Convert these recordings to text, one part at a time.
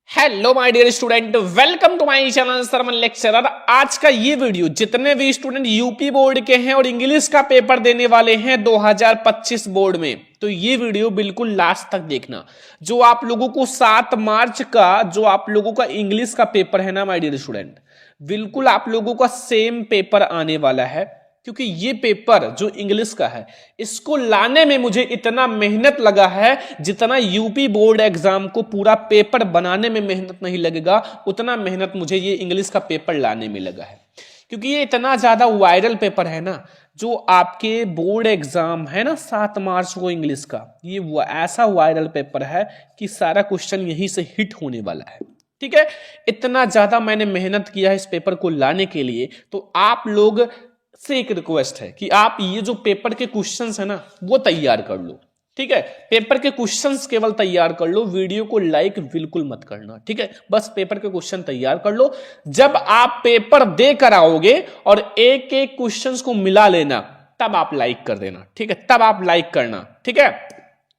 Hello my dear student, welcome to my channel Sarman lecturer. आज का ये वीडियो जितने भी स्टूडेंट यूपी बोर्ड के हैं और इंग्लिश का पेपर देने वाले हैं 2025 बोर्ड में, तो ये वीडियो बिल्कुल लास्ट तक देखना। जो आप लोगों को 7 मार्च का जो आप लोगों का इंग्लिश का पेपर है ना माय डियर स्टूडेंट, बिल्कुल आप लोगों का सेम पेपर आने वाला है। क्योंकि ये पेपर जो इंग्लिश का है, इसको लाने में मुझे इतना मेहनत लगा है जितना यूपी बोर्ड एग्जाम को पूरा पेपर बनाने में मेहनत नहीं लगेगा, उतना मेहनत मुझे ये इंग्लिश का पेपर लाने में लगा है। क्योंकि ये इतना ज्यादा वायरल पेपर है ना, जो आपके बोर्ड एग्जाम है ना 7 मार्च को इंग्लिश का, ये ऐसा वायरल पेपर है कि सारा क्वेश्चन यहीं से हिट होने वाला है। ठीक है, इतना ज्यादा मैंने मेहनत किया है इस पेपर को लाने के लिए। तो आप लोग से एक रिक्वेस्ट है कि आप ये जो पेपर के क्वेश्चंस है ना वो तैयार कर लो। ठीक है, पेपर के क्वेश्चंस केवल तैयार कर लो, वीडियो को लाइक बिल्कुल मत करना। ठीक है, बस पेपर के क्वेश्चन तैयार कर लो। जब आप पेपर दे कर आओगे और एक एक क्वेश्चंस को मिला लेना, तब आप लाइक कर देना। ठीक है, तब आप लाइक करना। ठीक है,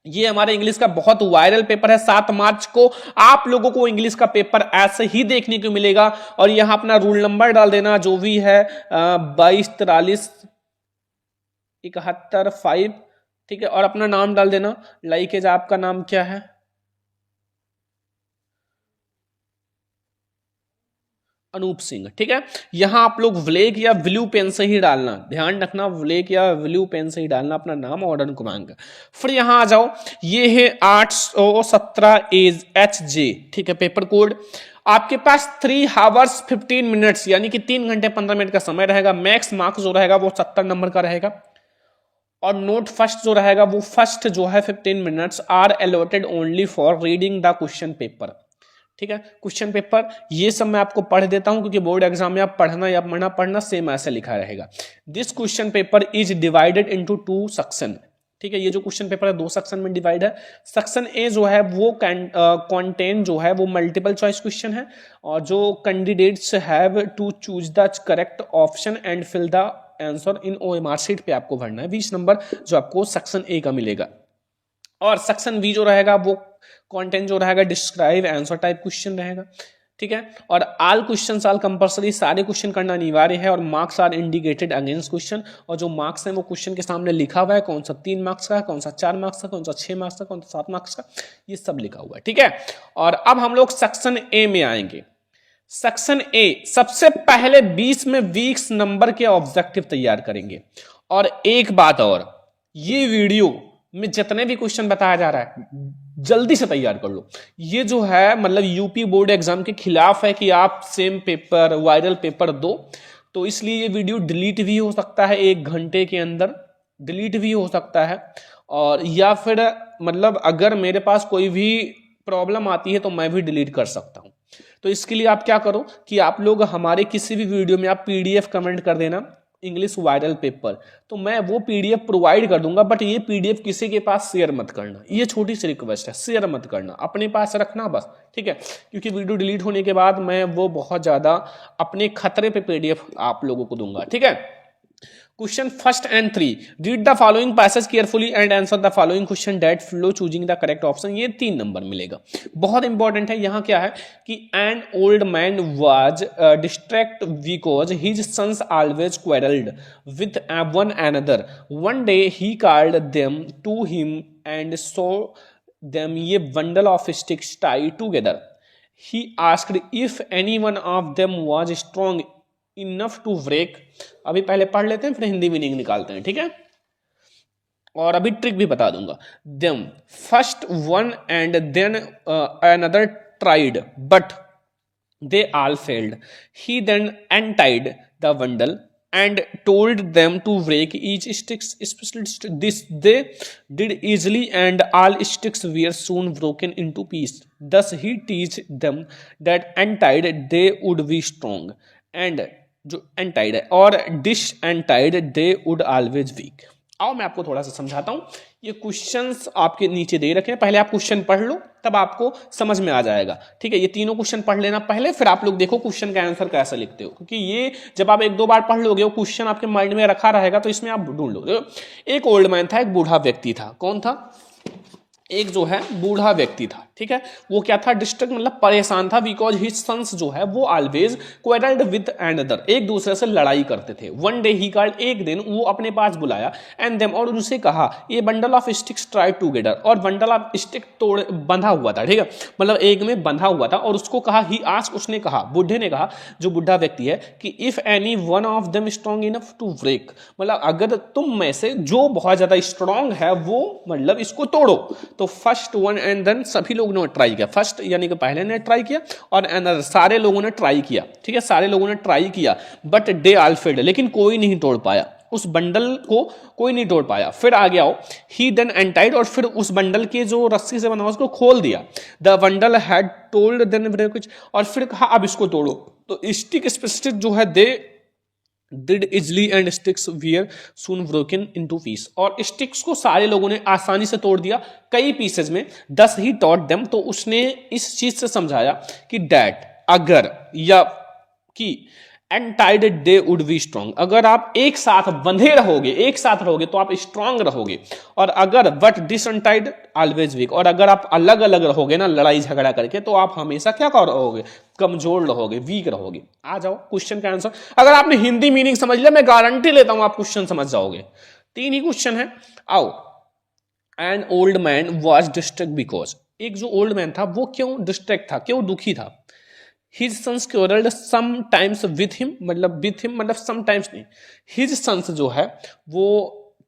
ये हमारे इंग्लिश का बहुत वायरल पेपर है। 7 मार्च को आप लोगों को इंग्लिश का पेपर ऐसे ही देखने को मिलेगा। और यहां अपना रूल नंबर डाल देना जो भी है 224371 ठीक है, और अपना नाम डाल देना। लाइकेज आपका नाम क्या है? अनूप सिंह। ठीक है, यहां आप लोग ब्लैक या ब्लू पेन से ही डालना, ध्यान रखना, ब्लैक या ब्लू पेन से ही डालना अपना नाम और क्रमांक। फिर यहां आ जाओ, ये है 817 एच जे। ठीक है, पेपर कोड आपके पास 3 आवर्स 15 मिनट्स यानी कि 3 घंटे 15 मिनट का समय रहेगा। मैक्स मार्क्स जो रहेगा वो 70 नंबर का रहेगा। और नोट फर्स्ट जो रहेगा वो फर्स्ट जो है 15 minutes are allotted only for reading the question paper. ठीक है, क्वेश्चन पेपर ये सब मैं आपको पढ़ देता हूं क्योंकि बोर्ड एग्जाम में आप पढ़ना या पढ़ना सेम ऐसे लिखा रहेगा। This question paper is divided into 2 section. ठीक है, ये जो क्वेश्चन पेपर है 2 सेक्शन में डिवाइड है। सेक्शन ए जो है वो कंटेन जो है वो मल्टीपल चॉइस क्वेश्चन है, और जो candidates have to choose the correct option and fill the answer in OMR sheet पे आपको भरना है। 20 नंबर जो आपको सेक्शन ए का मिलेगा। और सेक्शन बी जो रहेगा वो कंटेंट जो रहेगा डिस्क्राइब आंसर टाइप क्वेश्चन रहेगा। ठीक है, और ऑल क्वेश्चन आल कंपलसरी, सारे क्वेश्चन करना अनिवार्य है। और marks are indicated against question, और जो मार्क्स है वो क्वेश्चन के सामने लिखा हुआ है, कौन सा 3 मार्क्स का, कौन सा 4 मार्क्स का, कौन सा 6 मार्क्स का, कौन सा 7 मार्क्स का, ये सब लिखा हुआ है। ठीक है, और अब हम लोग सेक्शन ए में आएंगे। सेक्शन ए सबसे पहले 20 में 20 नंबर के ऑब्जेक्टिव तैयार करेंगे। और एक बात और, ये वीडियो में जितने भी क्वेश्चन बताया जा रहा है जल्दी से तैयार कर लो। ये जो है मतलब यूपी बोर्ड एग्जाम के खिलाफ है कि आप सेम पेपर वायरल पेपर दो, तो इसलिए ये वीडियो डिलीट भी हो सकता है, 1 घंटे के अंदर डिलीट भी हो सकता है। और या फिर मतलब अगर मेरे पास कोई भी प्रॉब्लम आती है तो मैं भी डिलीट कर सकता हूं। तो इसके लिए आप क्या करो कि आप लोग हमारे किसी भी वीडियो में आप पीडीएफ कमेंट कर देना इंग्लिश वायरल पेपर, तो मैं वो पीडीएफ प्रोवाइड कर दूंगा। बट ये पीडीएफ किसी के पास शेयर मत करना, ये छोटी सी रिक्वेस्ट है, शेयर मत करना, अपने पास रखना बस। ठीक है, क्योंकि वीडियो डिलीट होने के बाद मैं वो बहुत ज्यादा अपने खतरे पे पीडीएफ आप लोगों को दूंगा। ठीक है, question first and 3, read the following passage carefully and answer the following question that flow choosing the correct option. ये 3 नंबर मिलेगा। बहुत इंपॉर्टेंट है। यहां क्या है कि an old man was distract because his sons always quarrelled with one another. One day he called them to him and so them ये bundle of sticks tie together. He asked if any one of them was strong enough to break. अभी पहले पढ़ लेते हैं फिर Hindi meaning निकालते हैं। ठीक है, और अभी ट्रिक भी बता दूंगा। Them first one and then another tried but they all failed. He then untied the bundle and told them to break each sticks, especially this they did easily, and all sticks were soon broken into pieces. Thus he teach them that untied they would be strong, and जो untied है और disuntied they would always weak. आओ मैं आपको थोड़ा सा समझाता हूं। ये क्वेश्चंस आपके नीचे दे रखे हैं, पहले आप क्वेश्चन पढ़ लो तब आपको समझ में आ जाएगा। ठीक है, ये तीनों क्वेश्चन पढ़ लेना पहले, फिर आप लोग देखो क्वेश्चन का आंसर कैसे लिखते हो। क्योंकि ये जब आप 1-2 बार पढ़ लोगे वो क्वेश्चन आपके माइंड में रखा रहेगा, तो इसमें आप ढूंढ लोगे। एक ओल्ड मैन था, एक बूढ़ा व्यक्ति था। कौन था? एक जो है बूढ़ा व्यक्ति था, ठीक है, वो क्या था, डिस्ट्रक्ट मतलब परेशान था, बिकॉज हिज सन्स जो है वो ऑलवेज क्वारल्ड विद अनदर, एक दूसरे से लड़ाई करते थे। वन डे ही कॉल्ड, एक दिन वो अपने पास बुलाया, एंड देम, और उनसे कहा, ये bundle of sticks try together, और बंडल ऑफ स्टिक तोड़ बंधा हुआ था, ठीक है, मतलब एक में बंधा हुआ था, और उसको कहा, ही आस्क, उसने कहा, बुढ़े ने कहा, जो बुढ़ा व्यक्ति है, कि if any one of them strong enough to break, मतलब अगर तुम में से जो बहुत ज्यादा स्ट्रॉन्ग है वो मतलब इसको तोड़ो। तो फर्स्ट वन एंड देन सभी लोगों ने ट्राई किया, फर्स्ट यानी कि पहले ने ट्राई किया और अनदर सारे लोगों ने ट्राई किया, ठीक है, सारे लोगों ने ट्राई किया, बट दे ऑल फेल्ड, लेकिन कोई नहीं तोड़ पाया, उस बंडल को कोई नहीं तोड़ पाया। फिर आगे आओ, ही देन अनटाइड, और फिर उस बंडल के जो रस्सी से बना उसको खोल दिया। The bundle had told then कुछ, और फिर कहा अब इसको तोड़ो। तो स्टिक स्पेसिफिक जो है they did easily and sticks were soon broken into piece, और स्टिक्स को सारे लोगों ने आसानी से तोड़ दिया कई पीसेज में। दस ही टॉट देम, तो उसने इस चीज से समझाया कि डैट, अगर, या कि एंटाइड दे वुड बी स्ट्रॉन्ग, अगर आप एक साथ बंधे रहोगे, एक साथ रहोगे तो आप स्ट्रांग रहोगे, और अगर बट डिसअनटाइड ऑलवेज वीक, और अगर आप अलग अलग रहोगे ना लड़ाई झगड़ा करके, तो आप हमेशा क्या रहोगे, कमजोर रहोगे, वीक रहोगे। आ जाओ क्वेश्चन का आंसर, अगर आपने हिंदी मीनिंग समझ लिया, मैं गारंटी लेता हूं आप क्वेश्चन समझ जाओगे। 3 ही क्वेश्चन है। आओ, N old man was distract because, एक जो ओल्ड मैन था वो क्यों डिस्ट्रैक्ट था, क्यों दुखी था। His sons quarrelled sometimes with him, मतलब समटाइम्स नहीं, हिज सन्स जो है वो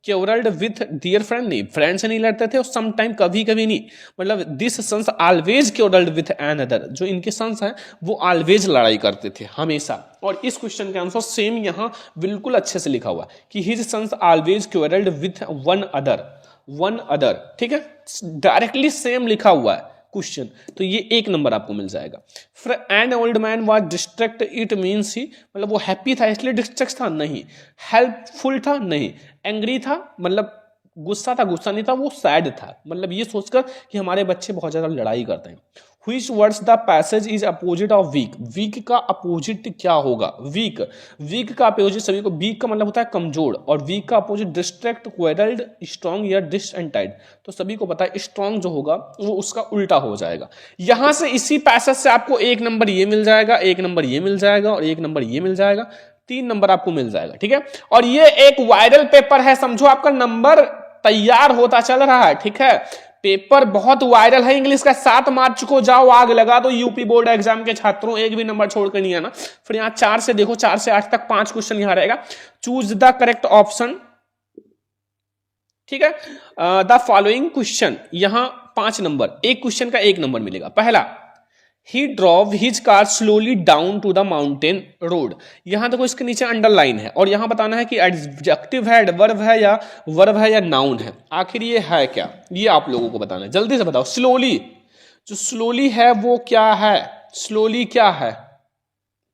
क्योरल्ड विथ डियर फ्रेंड, नहीं फ्रेंड से नहीं लड़ते थे, और समटाइम कभी कभी नहीं, मतलब this sons always quarrelled with another, जो इनके सन्स हैं वो ऑलवेज लड़ाई करते थे हमेशा। और इस क्वेश्चन के आंसर सेम यहां बिल्कुल अच्छे से लिखा हुआ कि his sons always quarrelled with one other, ठीक है, डायरेक्टली सेम लिखा हुआ है क्वेश्चन, तो ये 1 नंबर आपको मिल जाएगा। फिर N old man was distract, it means he, मतलब वो हैप्पी था इसलिए डिस्ट्रैक्ट था, नहीं, हेल्पफुल था, नहीं, एंग्री था, मतलब गुस्सा नहीं था, वो सैड था, मतलब ये सोचकर कि हमारे बच्चे बहुत ज्यादा लड़ाई करते हैं। Which words the passage is opposite of weak, weak का अपोजिट क्या होगा, वीक का अपोजिट सभी को, वीक का मतलब होता है कमजोर, और वीक का अपोजिट डिस्ट्रैक्ट, क्वेरल्ड, स्ट्रॉन्ग या डिसअनटाइड, तो सभी को पता है स्ट्रॉन्ग जो होगा वो उसका उल्टा हो जाएगा। यहां से इसी पैसेज से आपको 1 नंबर ये मिल जाएगा, 1 नंबर ये मिल जाएगा, और 1 नंबर ये मिल जाएगा, 3 नंबर आपको मिल जाएगा, ठीक है। और ये एक वायरल पेपर है, समझो आपका नंबर तैयार होता चल रहा है, ठीक है, पेपर बहुत वायरल है इंग्लिश का। 7 मार्च को जाओ आग लगा दो यूपी बोर्ड एग्जाम के छात्रों, एक भी नंबर छोड़कर नहीं आना। फिर यहाँ 4 से देखो, 4 से 8 तक 5 क्वेश्चन यहां रहेगा, चूज द करेक्ट ऑप्शन, ठीक है। द फॉलोइंग क्वेश्चन, यहां 5 नंबर, एक क्वेश्चन का 1 नंबर मिलेगा। पहला, he drove his car slowly down to the mountain road, यहां देखो इसके नीचे अंडरलाइन है, और यहां बताना है कि एडजेक्टिव है, वर्ब है या नाउन है, आखिर ये है क्या, ये आप लोगों को बताना है, जल्दी से बताओ। स्लोली, जो स्लोली है वो क्या है, स्लोली क्या है,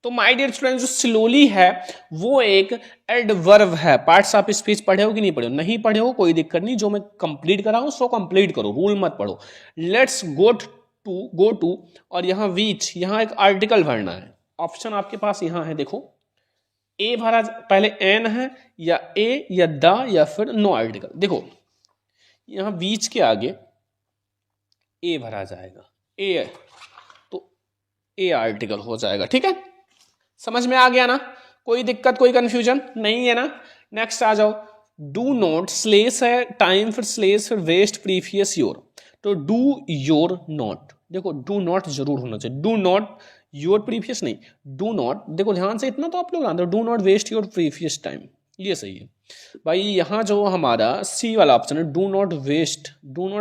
तो माय डियर स्टूडेंट जो स्लोली है वो एक एडवर्ब है। पार्ट्स ऑफ स्पीच पढ़े हो कि नहीं पढ़े हो, नहीं पढ़े हो कोई दिक्कत नहीं, जो मैं कंप्लीट करा हूं सो कंप्लीट करो, रूल मत पढ़ो। लेट्स गो टू, और यहां वीच, यहां एक आर्टिकल भरना है, ऑप्शन आपके पास यहां है, देखो ए भरा, पहले एन है या ए या द या फिर नो आर्टिकल, देखो यहां वीच के आगे ए भरा जाएगा, ए, तो ए आर्टिकल हो जाएगा, ठीक है, समझ में आ गया ना, कोई दिक्कत कोई कंफ्यूजन नहीं है ना। नेक्स्ट आ जाओ, डू नॉट, स्लेस है, टाइम फिर स्लेस फिर वेस्ट प्रीवियस योर, तो डू योर नॉट, देखो डू नॉट जरूर होना चाहिए, डू नॉट योर प्रीवियस नहीं, डू नॉट, देखो ध्यान से इतना तो आप लोग जानते हो, do not waste your previous time, ये सही है भाई। यहां जो हमारा सी वाला ऑप्शन है, डू नॉट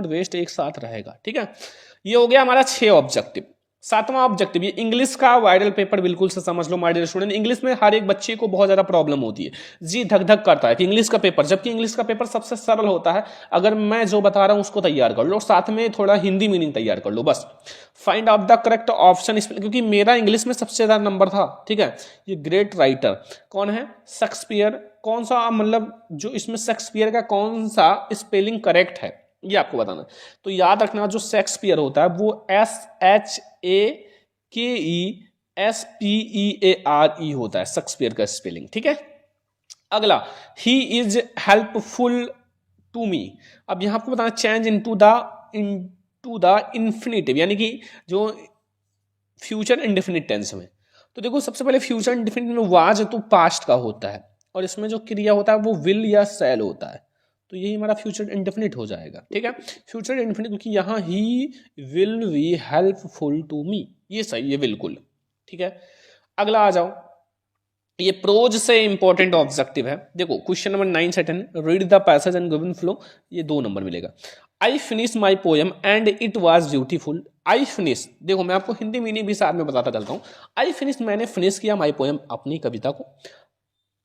वेस्ट एक साथ रहेगा, ठीक है। ये हो गया हमारा 6 ऑब्जेक्टिव। 7वां ऑब्जेक्टिव, ये इंग्लिश का वायरल पेपर बिल्कुल से समझ लो माय डियर स्टूडेंट। इंग्लिश में हर एक बच्चे को बहुत ज्यादा प्रॉब्लम होती है, जी धक धक करता है कि इंग्लिश का पेपर, जबकि इंग्लिश का पेपर सबसे सरल होता है। अगर मैं जो बता रहा हूं उसको तैयार कर लो, साथ में थोड़ा हिंदी मीनिंग तैयार कर लो बस। Find out the correct option, क्योंकि मेरा इंग्लिश में सबसे ज्यादा नंबर था, ठीक है। ये ग्रेट राइटर कौन है, शेक्सपियर, कौन सा मतलब जो इसमें शेक्सपियर का कौन सा स्पेलिंग करेक्ट है ये आपको बताना। तो याद रखना जो शेक्सपियर होता है वो SHAKESPEARE होता है, शेक्सपियर का स्पेलिंग, ठीक है। अगला, he is helpful to me, अब यहां आपको बताना change into the into the infinitive, यानी कि जो फ्यूचर इंडेफिनिट टेंस में। तो देखो सबसे पहले फ्यूचर इंडेफिनिट में वाज तो पास्ट का होता है, और इसमें जो क्रिया होता है वो विल या शैल होता है, तो यही हमारा फ्यूचर इंडेफिनिट हो जाएगा। ठीक है, फ्यूचर इंडेफिनिट, क्योंकि यहाँ he will be helpful to me, ये सही है बिल्कुल। ठीक है, अगला आ जाओ, ये प्रोज से इंपॉर्टेंट ऑब्जेक्टिव है। देखो क्वेश्चन नंबर 9 से 10, read the passage and given flow, ये 2 नंबर मिलेगा। I finish my poem and it was beautiful. I finish, देखो मैं आपको हिंदी मीनिंग भी साथ में बताता चलता हूँ। आई फिनिश, मैंने फिनिश किया, माई पोएम, अपनी कविता को,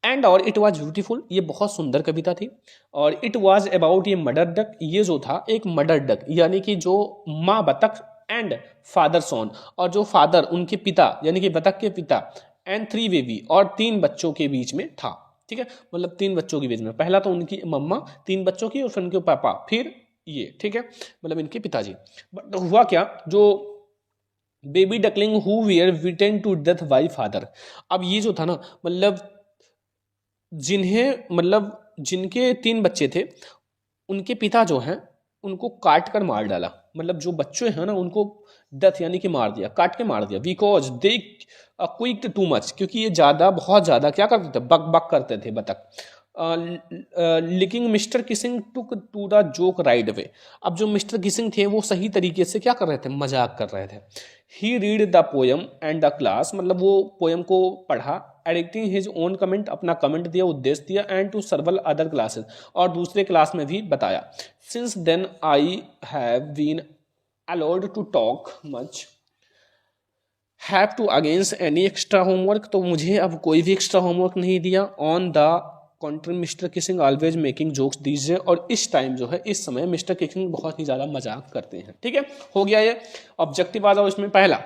एंड और इट वॉज ब्यूटीफुल, ये बहुत सुंदर कविता थी, और इट वॉज अबाउट ये मदर डक, ये जो था एक मदर डक, यानी कि जो माँ बतख, एंड फादर सॉन, और जो फादर उनके पिता यानी कि बतख के पिता, एंड 3 बेबी, और 3 बच्चों के बीच में था। ठीक है, मतलब 3 बच्चों के बीच में, पहला तो उनकी मम्मा 3 बच्चों की, और फिर उनके पापा, फिर ये। ठीक है, मतलब इनके पिताजी। बट हुआ क्या, जो baby duckling who were bitten to death by father, अब ये जो था ना, मतलब जिनके 3 बच्चे थे, उनके पिता जो हैं उनको काट कर मार डाला, मतलब जो बच्चे हैं ना उनको डेथ यानी कि मार दिया, काट के मार दिया, बिकॉज दे क्विक्ड टू मच, क्योंकि ये बहुत ज़्यादा क्या करते थे, बक बक करते थे बतख। Licking mister Kissing took to the joke right way, अब जो मिस्टर किसिंग थे वो सही तरीके से क्या कर रहे थे, मजाक कर रहे थे। He read the poem and the class, मतलब वो पोएम को पढ़ा, एडिटिंग हिज ओन कमेंट, अपना कमेंट दिया, उद्देश्य दिया, and to several other classes, और दूसरे क्लास में भी बताया। Since then I have been allowed to talk much, have to against any extra homework, तो मुझे अब कोई भी एक्स्ट्रा होमवर्क नहीं दिया। On the contrary mister Kissing always making jokes दीजिए, और इस टाइम जो है, इस समय मिस्टर किसिंग बहुत ही ज़्यादा मजाक करते हैं। ठीक है, हो गया ये ऑब्जेक्टिव। आ जाओ इसमें, पहला,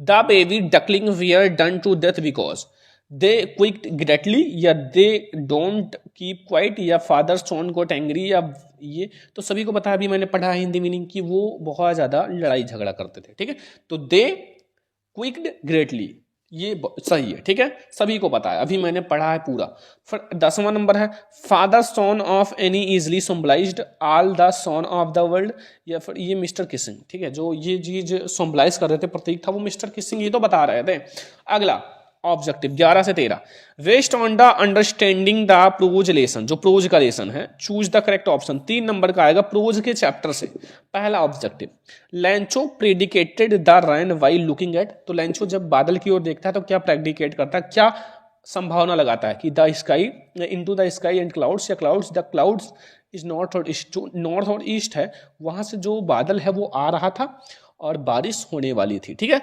the baby duckling were done to death because they quacked greatly, या दे डोंट कीप क्वाइट, या फादर सॉन गॉट एंग्री, या ये तो सभी को पता है, अभी मैंने पढ़ा है हिंदी मीनिंग की, वो बहुत ज़्यादा लड़ाई झगड़ा करते थे। ठीक है, तो दे क्विक्ड ग्रेटली, ये सही है। ठीक है, सभी को पता है, अभी मैंने पढ़ा है पूरा। फिर 10वां नंबर है, father son of any easily symbolized all the son of the world, या फिर ये मिस्टर किसिंग। ठीक है, जो ये चीज सिंबलाइज कर रहे थे, प्रतीक था, वो मिस्टर किसिंग ही तो बता रहे थे। अगला ऑब्जेक्टिव 11 से 13, based on the understanding the prose lesson, जो प्रोज का लेसन है, choose the correct option, 3 number का आएगा प्रोज के चैप्टर से। पहला objective, Lencho predicted the rain while looking at, तो लैंचो जब बादल की ओर देखता है तो क्या प्रेडिकेट करता है, क्या संभावना लगाता है कि the sky into the sky and clouds, या clouds, the clouds is north और ईस्ट, जो नॉर्थ और ईस्ट है वहां से जो बादल है वो आ रहा था और बारिश होने वाली थी। ठीक है,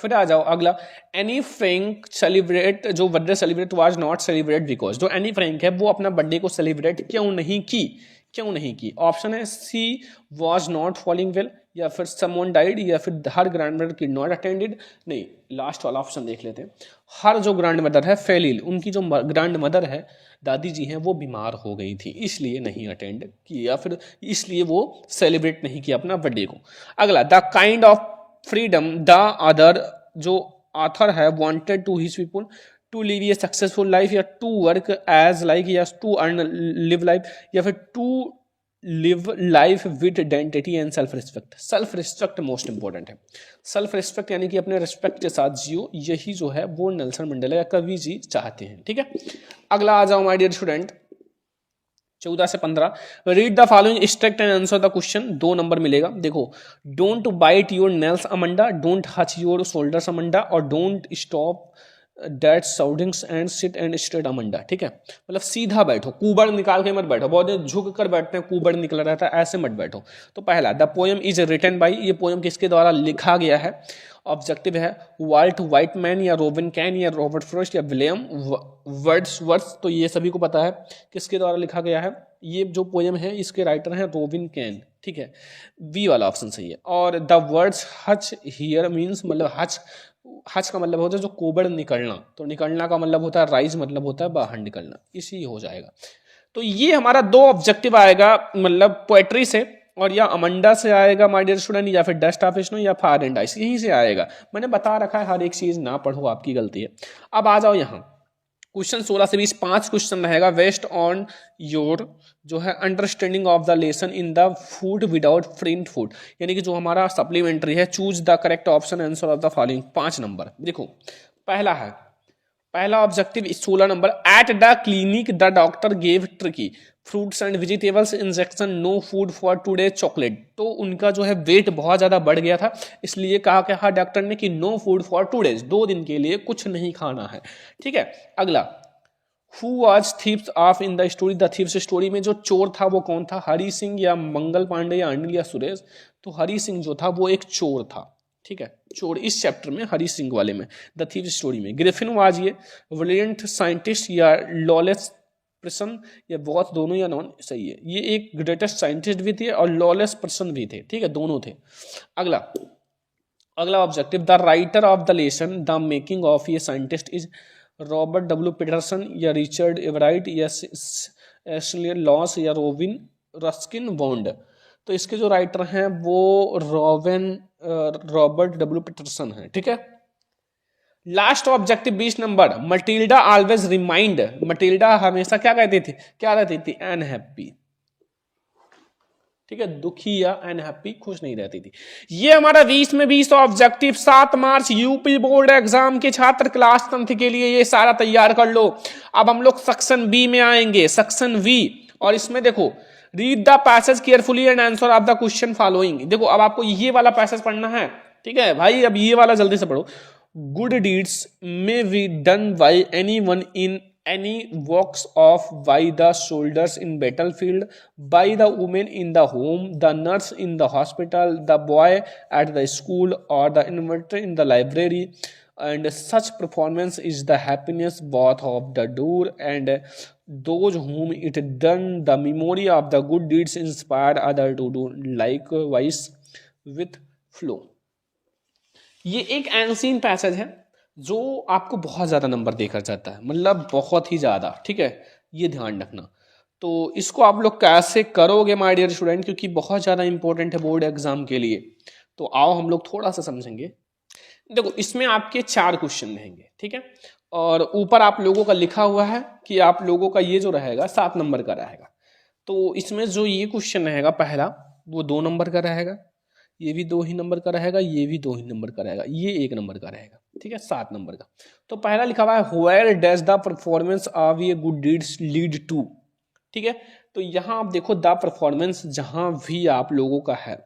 फिर आ जाओ अगला, एनी फ्रैंक सेलिब्रेट, जो birthday celebrate was not celebrate because, जो एनी फ्रैंक है वो अपना बर्थडे को सेलिब्रेट क्यों नहीं की। ऑप्शन है she was not falling well, या फिर समवन डाइड, या फिर हर ग्रैंड मदर की नॉट अटेंडेड, नहीं लास्ट वाला ऑप्शन देख लेते हैं, हर जो ग्रैंड मदर है फेलिल, उनकी जो ग्रैंड मदर है दादी जी हैं वो बीमार हो गई थी, इसलिए नहीं अटेंड किया, फिर इसलिए वो सेलिब्रेट नहीं किया अपना बर्थडे को। अगला, the kind of freedom the other, जो ऑथर है, wanted to his people to live a successful life, या टू वर्क एज लाइक, या टू अर्न लिव लाइफ, या फिर to live life with identity and self respect. Self respect most important है, self respect यानी कि अपने respect के साथ जियो, यही जो है वो नेल्सन मंडेला या कवि जी चाहते हैं। ठीक है, अगला आ जाओ माय डियर स्टूडेंट, 14 से 15, read the following strict and answer the question, 2 number मिलेगा। देखो, don't bite your nails Amanda, don't hunch your shoulders Amanda, और don't stop that soundings and sit and straight Amanda. ठीक है, मतलब सीधा बैठो, कुबड़ निकाल के मत बैठो, बहुत झुक कर बैठते हैं, कुबड़ निकल रहता है, ऐसे मत बैठो। तो पहला, the poem is written by, ये पोएम किसके द्वारा लिखा गया है। ऑब्जेक्टिव है वाल्ट व्हाइटमैन, या रोबिन कैन, या रॉबर्ट फ्रॉस्ट, या विलियम वर्ड्सवर्थ, तो ये सभी को पता है किसके द्वारा लिखा गया है। ये जो पोएम है इसके राइटर हैं रोबिन कैन। ठीक है, बी वाला ऑप्शन सही है। और the words Hutch here means, मतलब हच का मतलब होता है जो कोबड़ निकलना, तो निकलना का मतलब होता है राइज, मतलब होता है बाहर निकलना, इसी हो जाएगा। तो ये हमारा 2 ऑब्जेक्टिव आएगा, मतलब पोएट्री से, और या अमंडा से आएगा माय डियर स्टूडेंट, या फिर डस्ट ऑफ स्नो, या फायर एंड आइस, यहीं से आएगा। मैंने बता रखा है, हर एक चीज ना पढ़ो, आपकी गलती है। अब आ जाओ यहाँ क्वेश्चन 16 से 20 5 क्वेश्चन रहेगा वेस्ट ऑन योर जो है understanding of the lesson in the food without print food, यानी कि जो हमारा सप्लीमेंट्री है, choose the correct option answer of the following. 5 number देखो, पहला objective 16 number, at the clinic the doctor gave tricky fruits and vegetables injection no food for today chocolate. तो उनका जो है वेट बहुत ज्यादा बढ़ गया था, इसलिए कहा डॉक्टर ने कि नो फूड फॉर टुडेज, 2 दिन के लिए कुछ नहीं खाना है। ठीक है, अगला, who was thieves of in the story, the thieves story में जो चोर था वो कौन था, हरी सिंह या मंगल पांडे या अनिल या सुरेश। तो हरी सिंह जो था वो एक चोर था। ठीक है, चोर इस चैप्टर में, हरी सिंह वाले में, द थीव स्टोरी में। ग्रिफिन वाज ये ब्रिलियंट साइंटिस्ट या लॉलेस पर्सन, या बहुत दोनों या नॉन सही है, ये एक ग्रेटेस्ट साइंटिस्ट भी थे और लॉलेस पर्सन भी थे। ठीक है, दोनों थे। अगला objective, the writer of the lesson the making of a scientist is Robert W Peterson या रिचर्ड एवराइट या एशले लॉस या रोबिन रस्किन बॉन्ड। तो इसके जो राइटर हैं वो रॉबर्ट डब्ल्यू पीटरसन है। ठीक है, last objective 20 number, Matilda always remind, Matilda हमेशा क्या रहती थी अनहैप्पी। ठीक है, दुखी या अनहैप्पी, खुश नहीं रहती थी। ये हमारा 20 में 20 ऑब्जेक्टिव 7 मार्च यूपी बोर्ड एग्जाम के छात्र क्लास 10th के लिए ये सारा तैयार कर लो। अब हम लोग सेक्शन बी में आएंगे, सेक्शन बी, और इसमें देखो, read the passage carefully and answer of the question following. देखो अब आपको ये वाला पैसेज पढ़ना है। ठीक है भाई, अब ये वाला जल्दी से पढ़ो। Good deeds may be done by anyone in any walks off, by the soldiers in battlefield, by the women in the home, the nurse in the hospital, the boy at the school, or the inventor in the library, and such performance is the happiness both of the doer and those whom it done. The memory of the good deeds inspired other to do likewise with flow। ये एक एंसीन passage है जो आपको बहुत ज़्यादा number देकर जाता है, मतलब बहुत ही ज़्यादा। ठीक है, ये ध्यान रखना। तो इसको आप लोग कैसे करोगे माय डियर स्टूडेंट, क्योंकि बहुत ज़्यादा इंपॉर्टेंट है बोर्ड एग्जाम के लिए। तो आओ हम लोग थोड़ा सा समझेंगे। देखो इसमें आपके 4 क्वेश्चन रहेंगे। ठीक है, और ऊपर आप लोगों का लिखा हुआ है कि आप लोगों का ये जो रहेगा 7 नंबर का रहेगा। तो इसमें जो ये क्वेश्चन रहेगा पहला, वो 2 नंबर का रहेगा, ये भी 2 ही नंबर का रहेगा, ये भी 2 ही नंबर का रहेगा, ये 1 नंबर का रहेगा। ठीक है, 7 नंबर का। तो पहला लिखा हुआ है where does the performance of ये गुड डीड्स लीड टू। ठीक है, तो यहां आप देखो द परफॉर्मेंस जहां भी आप लोगों का है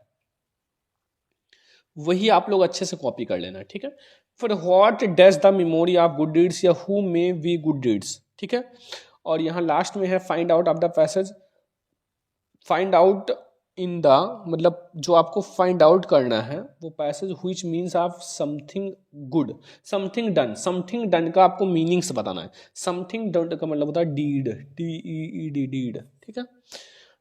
वही आप लोग अच्छे से कॉपी कर लेना। ठीक है, फिर what does the memory of good deeds या who may be good deeds. ठीक है, और यहां लास्ट में है find out of the passage, find out in the, मतलब जो आपको फाइंड आउट करना है वो passage which means of something good, something done. Something done का आपको मीनिंग्स बताना है। समथिंग डन का मतलब होता है डीड, DEED डीड। ठीक है,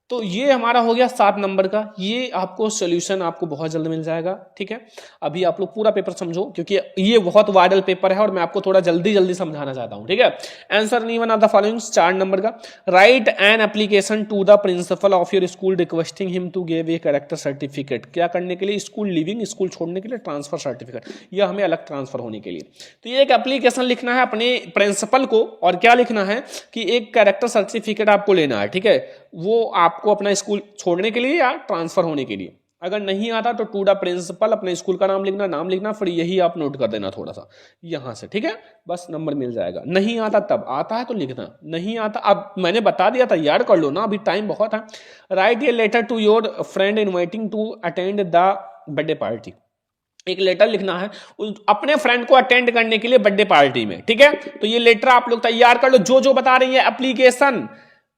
तो ये हमारा हो गया 7 नंबर का। ये आपको सोल्यूशन आपको बहुत जल्द मिल जाएगा। ठीक है, अभी आप लोग पूरा पेपर समझो क्योंकि ये बहुत वायरल पेपर है और मैं आपको थोड़ा जल्दी समझाना चाहता हूं। ठीक है, आंसर नहीं one of the following, 4 number का, write an application to the principal of your school requesting him to give a character certificate. क्या करने के लिए, स्कूल लिविंग, स्कूल छोड़ने के लिए ट्रांसफर सर्टिफिकेट, या हमें अलग ट्रांसफर होने के लिए। तो ये एक एप्लीकेशन लिखना है अपने प्रिंसिपल को, और क्या लिखना है कि एक कैरेक्टर सर्टिफिकेट आपको लेना है। ठीक है, वो आपको अपना स्कूल छोड़ने के लिए या ट्रांसफर होने के लिए। अगर नहीं आता तो टू द प्रिंसिपल अपने स्कूल का नाम लिखना, फिर यही आप नोट कर देना थोड़ा सा यहां से। ठीक है, बस नंबर मिल जाएगा। नहीं आता तब, आता है तो लिखना, नहीं आता अब मैंने बता दिया था, याद कर लो ना, अभी टाइम बहुत है। Write a letter to your friend inviting to attend the birthday party. एक लेटर लिखना है अपने फ्रेंड को अटेंड करने के लिए बर्थडे पार्टी में। ठीक है, तो ये लेटर आप लोग तैयार कर लो। जो बता रही है एप्लीकेशन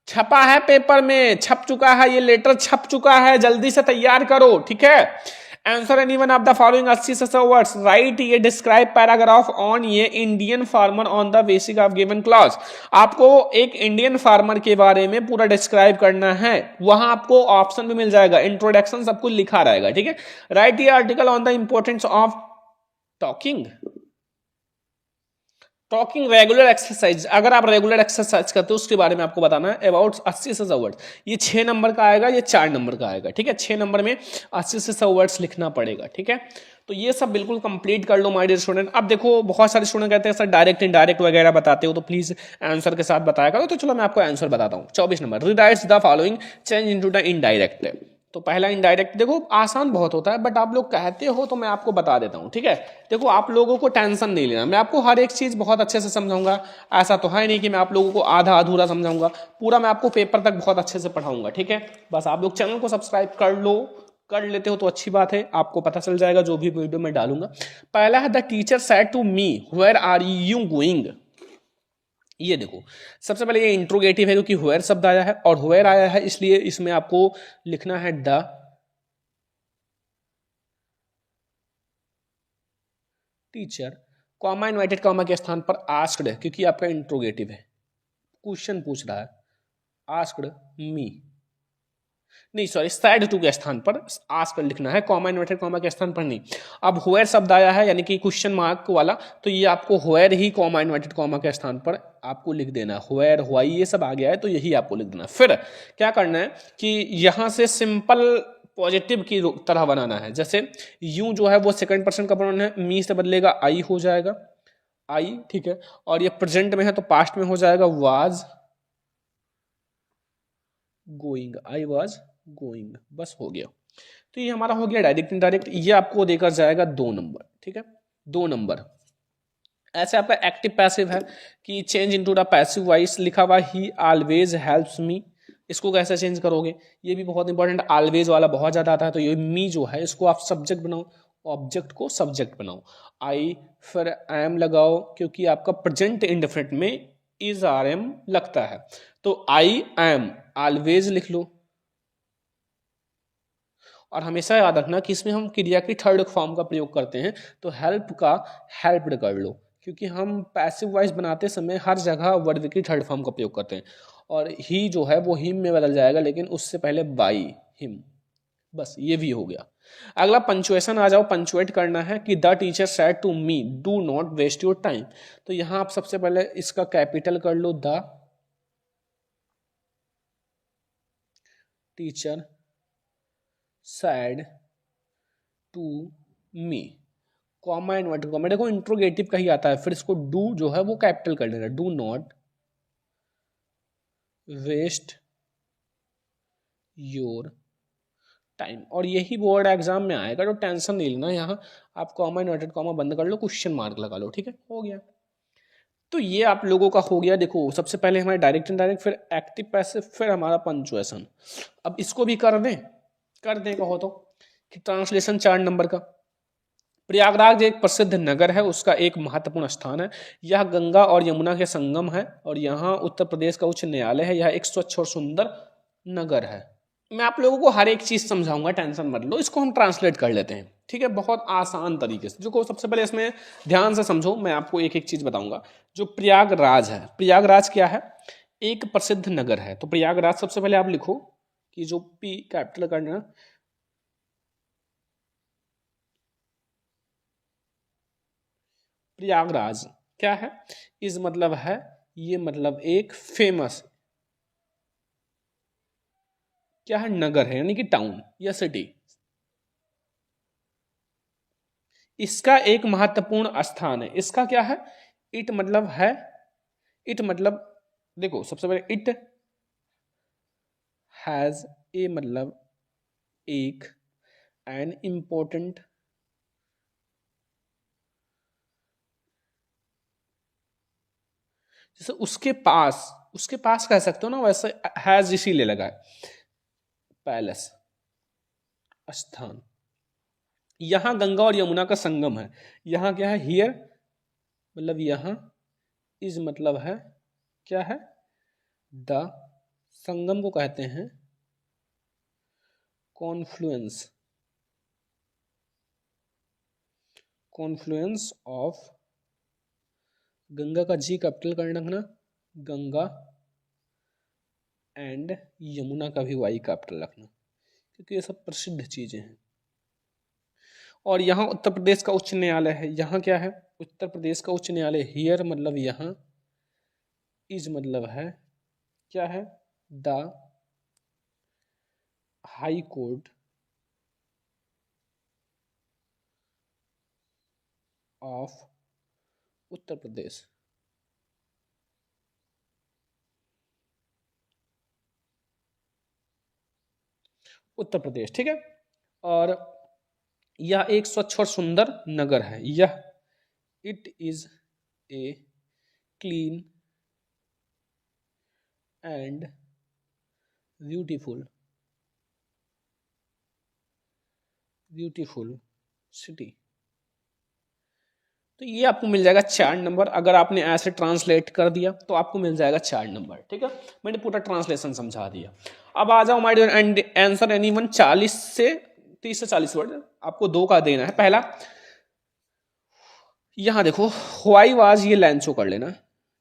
छपा है पेपर में, छप चुका है, ये लेटर छप चुका है, जल्दी से तैयार करो। ठीक है, answer any one of the following 80 से 100 वर्ड्स। राइट ये डिस्क्राइब पैराग्राफ ऑन ये Indian farmer on the basic of given clause. आपको एक इंडियन फार्मर के बारे में पूरा डिस्क्राइब करना है, वहां आपको ऑप्शन भी मिल जाएगा, इंट्रोडक्शन सब कुछ लिखा रहेगा। ठीक है, राइट ये article on the importance of talking. Talking regular exercise, अगर आप रेगुलर एक्सरसाइज करते हो उसके बारे में आपको बताना है। अबाउट 80 से 100 वर्ड, ये 6 नंबर का आएगा, ये 4 नंबर का आएगा, ठीक है। 6 नंबर में 80 से 100 वर्ड्स लिखना पड़ेगा, ठीक है। तो ये सब बिल्कुल कंप्लीट कर लो माय डियर स्टूडेंट। अब देखो बहुत सारे स्टूडेंट कहते हैं सर डायरेक्ट इनडायरेक्ट वगैरह बताते हो, तो प्लीज आंसर के साथ बताया करो। तो चलो मैं आपको आंसर बताता हूँ। 24 number, rewrites the following change into the indirect. तो पहला इनडायरेक्ट देखो आसान बहुत होता है, बट आप लोग कहते हो तो मैं आपको बता देता हूं, ठीक है। देखो आप लोगों को टेंशन नहीं लेना, मैं आपको हर एक चीज बहुत अच्छे से समझाऊंगा। ऐसा तो है नहीं कि मैं आप लोगों को आधा अधूरा समझाऊंगा, पूरा मैं आपको पेपर तक बहुत अच्छे से पढ़ाऊंगा, ठीक है। बस आप लोग चैनल को सब्सक्राइब कर लो, कर लेते हो तो अच्छी बात है, आपको पता चल जाएगा जो भी वीडियो मैं डालूंगा। पहला है the teacher said to me where are you going. ये देखो सबसे पहले ये इंट्रोगेटिव है क्योंकि हुएर शब्द आया है, और हुएर आया है इसलिए इसमें आपको लिखना है the teacher, comma inverted comma के स्थान पर आस्क्ड है क्योंकि आपका इंट्रोगेटिव है, क्वेश्चन पूछ रहा है। आस्क्ड मी, नहीं सॉरी, सैड टू के स्थान पर आस्क्ड लिखना है, कॉमा इन्वर्टेड कॉमा के स्थान पर नहीं। अब हुएर शब्द आया है यानी कि क्वेश्चन मार्क वाला, तो ये आपको हुएर ही कॉमा इन्वर्टेड कॉमा के स्थान पर आपको लिख देना। हुएर हुआई ये सब आ गया है तो यही आपको लिख देना। फिर क्या करना है कि यहां से सिंपल पॉजिटिव की तरह बनाना है। जैसे यू जो है वो सेकंड पर्सन का प्रोनाउन है, मी से बदलेगा आई हो जाएगा, आई, ठीक है। और ये प्रेजेंट में है तो पास्ट में हो जाएगा was going, I was going, बस हो गया। तो ये हमारा हो गया डायरेक्ट इनडायरेक्ट, ये आपको देकर जाएगा 2 नंबर, ठीक है, 2 नंबर। ऐसे आपका एक्टिव पैसिव है कि change into the passive voice लिखा हुआ ही ऑलवेज हेल्प्स मी, इसको कैसे चेंज करोगे, ये भी बहुत इंपॉर्टेंट। ऑलवेज वाला बहुत ज्यादा आता है, तो ये मी जो है इसको आप सब्जेक्ट बनाओ, ऑब्जेक्ट को सब्जेक्ट बनाओ। आई फिर एम लगाओ क्योंकि आपका प्रेजेंट इंडेफिनिट में इज आर एम लगता है, तो आई एम ऑलवेज लिख लो। और हमेशा याद रखना कि इसमें हम क्रिया की थर्ड फॉर्म का प्रयोग करते हैं, तो हेल्प का हेल्प्ड कर लो क्योंकि हम पैसिव वॉइस बनाते समय हर जगह वर्ब की थर्ड फॉर्म का प्रयोग करते हैं। और ही जो है वो हिम में बदल जाएगा, लेकिन उससे पहले बाई हिम, बस ये भी हो गया। अगला पंचुएशन आ जाओ, पंचुएट करना है कि the teacher said to me do not waste your time. तो यहां आप सबसे पहले इसका कैपिटल कर लो, the teacher said to me, comma inverted comma, देखो इंट्रोगेटिव का ही आता है, फिर इसको डू जो है वो कैपिटल कर देना, do not waste your time. और यही बोर्ड एग्जाम में आएगा, तो टेंशन नहीं लेना, यहाँ आप कॉमा इन्वर्टेड कॉमा बंद कर लो, क्वेश्चन मार्क लगा लो, ठीक है, हो गया। तो ये आप लोगों का हो गया। देखो सबसे पहले हमारे डायरेक्ट इनडायरेक्ट, फिर एक्टिव पैसिव, फिर हमारा पंचुएशन। अब इसको भी कर दें कहो तो कि ट्रांसलेशन 4 नंबर का। प्रयागराज एक प्रसिद्ध नगर है, उसका एक महत्वपूर्ण स्थान है, यह गंगा और यमुना के संगम है, और यहाँ उत्तर प्रदेश का उच्च न्यायालय है, यह एक स्वच्छ और सुंदर नगर है। मैं आप लोगों को हर एक चीज समझाऊंगा, टेंशन मत लो। इसको हम ट्रांसलेट कर लेते हैं, ठीक है, बहुत आसान तरीके से। जो सबसे पहले इसमें ध्यान से समझो, मैं आपको एक एक चीज बताऊंगा। जो प्रयागराज है, प्रयागराज क्या है, एक प्रसिद्ध नगर है। तो प्रयागराज सबसे पहले आप लिखो कि जो पी कैपिटल करना, प्रयागराज क्या है, इस मतलब है, ये मतलब एक फेमस क्या है, नगर है, यानी कि टाउन या सिटी। इसका एक महत्वपूर्ण स्थान है, इसका क्या है, इट मतलब है, इट मतलब देखो सबसे पहले इट हैज, ए मतलब एक, एन इंपॉर्टेंट, जैसे उसके पास कह सकते हो ना, वैसे हैज इसीलिए लगा है, पैलेस स्थान। यहां गंगा और यमुना का संगम है, यहां क्या है, हियर मतलब यहां, इज मतलब है क्या है, द, संगम को कहते हैं कॉन्फ्लुएंस, कॉन्फ्लुएंस ऑफ, गंगा का जी कैपिटल कर रखना, गंगा, एंड यमुना का भी वाई कैपिटल रखना क्योंकि ये सब प्रसिद्ध चीजें हैं। और यहाँ उत्तर प्रदेश का उच्च न्यायालय है। यहाँ क्या है? उत्तर प्रदेश का उच्च न्यायालय। हियर मतलब यहाँ, इज मतलब है क्या है? The high court of Uttar Pradesh. Uttar Pradesh, ठीक है। और यह एक स्वच्छ और सुंदर नगर है। यह it is a clean and beautiful city. तो ये आपको मिल जाएगा 4 नंबर। अगर आपने ऐसे ट्रांसलेट कर दिया तो आपको मिल जाएगा 4 नंबर, ठीक है। मैंने पूरा ट्रांसलेशन समझा दिया। अब आ जाओ my dear and answer anyone. 30 से 40 वर्ड आपको 2 का देना है। पहला यहां देखो, व्हाई वाज, ये लैंचो कर लेना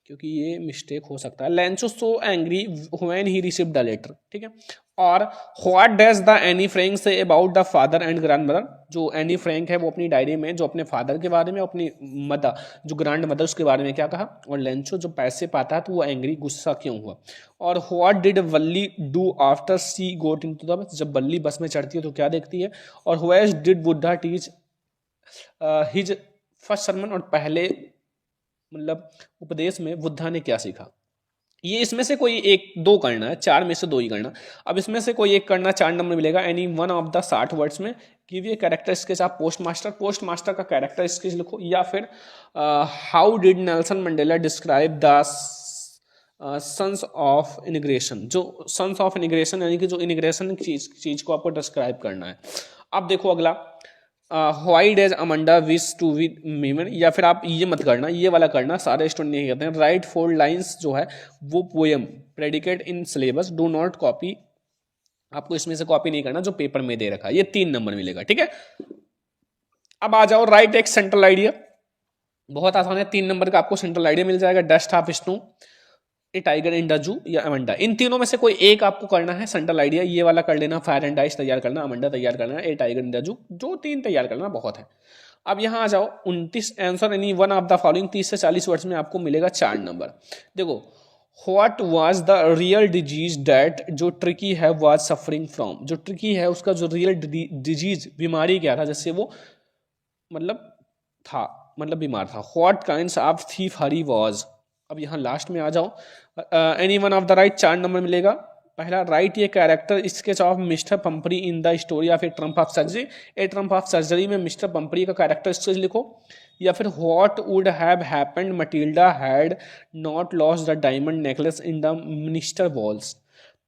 क्योंकि ये मिस्टेक हो सकता है। Lencho so angry when he received the letter, ठीक है। और what does the Anne Frank say about the father and grandmother. जो एनी फ्रैंक है वो अपनी डायरी में जो अपने फादर के बारे में, अपनी मदर जो ग्रैंड मदर उसके बारे में क्या कहा। और लैंचो जो पैसे पाता है तो वो एंग्री, गुस्सा क्यों हुआ। और what did Valli do after she got into the bus, जब बल्ली बस में चढ़ती है तो क्या देखती है। और where did Buddha teach his first sermon, और पहले मतलब उपदेश में बुद्धा ने क्या सीखा। ये इसमें से कोई एक 2 करना है, 4 में से 2 ही करना। अब इसमें से कोई एक करना, 4 नंबर मिलेगा। Any one of the 60 words में गिव ये कैरेक्टर स्केच। आप पोस्ट मास्टर का कैरेक्टर स्केच लिखो, या फिर how did Nelson Mandela describe the sons of emigration. जो सन्स ऑफ इनिग्रेशन यानी कि जो इनिग्रेशन चीज को आपको डिस्क्राइब करना है। अब देखो अगला, why does Amanda wish to be मीमन, या फिर आप ये मत करना, ये वाला करना, सारे स्टूडेंट नहीं करते हैं। राइट 4 लाइन्स जो है वो poem predicate in syllabus, do not copy. आपको इसमें से कॉपी नहीं करना जो पेपर में दे रखा है। ये 3 नंबर मिलेगा, ठीक है। अब आ जाओ, राइट एक सेंट्रल आइडिया। बहुत आसान है, 3 नंबर का आपको सेंट्रल आइडिया मिल जाएगा। Dust of snow, A tiger in the zoo या अमंडा। इन तीनों में से कोई एक आपको करना है सेंट्रल आइडिया। ये वाला कर लेना, फायर एंड आइस तैयार करना, अमंडा तैयार करना, ए टाइगर इन द जू, जो 3 तैयार करना बहुत है। अब यहां आ जाओ, 29 answer any one of the following. 30 से 40 वर्ड्स में आपको मिलेगा 4 नंबर। देखो, what was the real disease that, जो ट्रिकी है, वाज सफरिंग फ्रॉम। जो ट्रिकी है उसका जो रियल डिजीज, बीमारी क्या था, जैसे वो मतलब था, मतलब बीमार था। What kinds of thief Hari was. अब यहाँ लास्ट में आ जाओ, any one of the right, 4 number मिलेगा। पहला, राइट ये character sketch of mister Pumphrey in the story of a triumph of surgery. A triumph of surgery में मिस्टर पंपरी का कैरेक्टर स्केच लिखो। या फिर what would have happened Matilda had not lost the diamond necklace in the minister walls.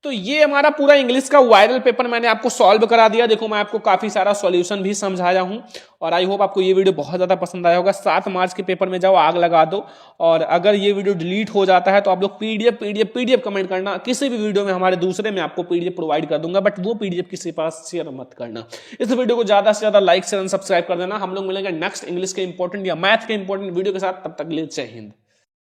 तो ये हमारा पूरा English का वायरल पेपर मैंने आपको सॉल्व करा दिया। देखो, मैं आपको काफी सारा सॉल्यूशन भी समझाया हूं, और आई होप आपको ये वीडियो बहुत ज्यादा पसंद आया होगा। 7 मार्च के पेपर में जाओ, आग लगा दो। और अगर ये वीडियो डिलीट हो जाता है तो आप लोग पीडीएफ कमेंट करना। किसी भी वीडियो में हमारे दूसरे में आपको पीडीएफ प्रोवाइड कर दूंगा, बट वो पीडीएफ किसी के पास शेयर मत करना। इस वीडियो को ज्यादा से ज्यादा लाइक शेयर एंड सब्सक्राइब कर देना। हम लोग मिलेंगे नेक्स्ट इंग्लिश के इंपॉर्टेंट या मैथ के इंपॉर्टेंट वीडियो के साथ। तब तक के लिए जय हिंद।